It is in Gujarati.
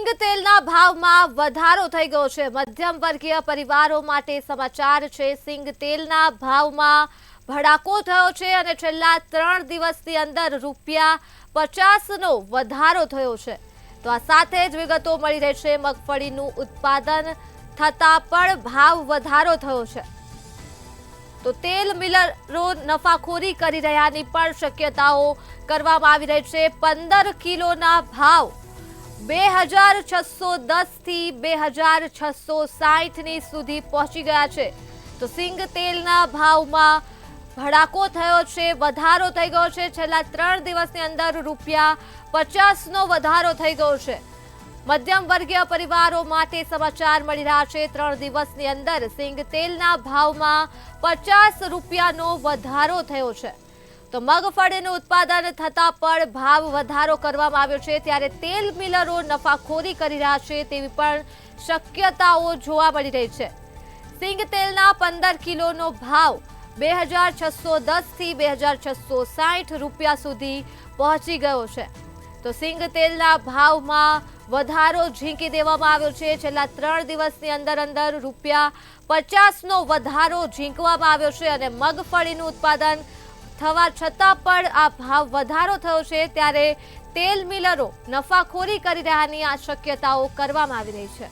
સિંગ તેલના ભાવમાં વધારો થઈ ગયો છે। મધ્યમ વર્ગીય પરિવારો માટે સમાચાર છે। સિંગ તેલના ભાવમાં ભડાકો થયો છે અને છેલ્લા 3 દિવસની અંદર ₹50નો વધારો થયો છે। તો આ સાથે જ વિગતો મળી રહી છે। મગફળીનું ઉત્પાદન થતા પણ ભાવ વધારો થયો છે। તો તેલ મિલરો નફાખોરી કરી રહ્યાની પણ શક્યતાઓ કરવામાં આવી રહી છે। 15 કિલોના ભાવ 2610 થી 2660 સુધી પહોંચી ગયા છે। તો સિંગ તેલના ભાવમાં ભડાકો થયો છે, વધારો થઈ ગયો છે। છેલ્લા 3 દિવસની અંદર ₹50નો વધારો થઈ ગયો છે। મધ્યમ વર્ગીય પરિવારો માટે સમાચાર મળી રહ્યા છે। 3 દિવસની અંદર સિંગ તેલના ભાવમાં ₹50નો વધારો થયો છે। તો મગફળીનું ઉત્પાદન થતા પણ ભાવ વધારો કરવામાં આવ્યો છે, ત્યારે તેલ મિલરો નફાખોરી કરી રહ્યા છે તેવી પણ શક્યતાઓ જોવા મળી રહી છે। સિંગ તેલના 15 કિલોનો ભાવ 2610 થી 2660 સુધી પહોંચી ગયો છે। તો સિંગ તેલના ભાવમાં વધારો ઝીંકી દેવામાં આવ્યો છે। છેલ્લા 3 દિવસની અંદર ₹50નો વધારો ઝીંકવામાં આવ્યો છે અને મગફળીનું ઉત્પાદન થવા છતાં પણ આ ભાવ વધારો થયો છે, ત્યારે તેલ મિલરો નફાખોરી કરી રહ્યાની આ શક્યતાઓ કરવામાં આવી રહી છે।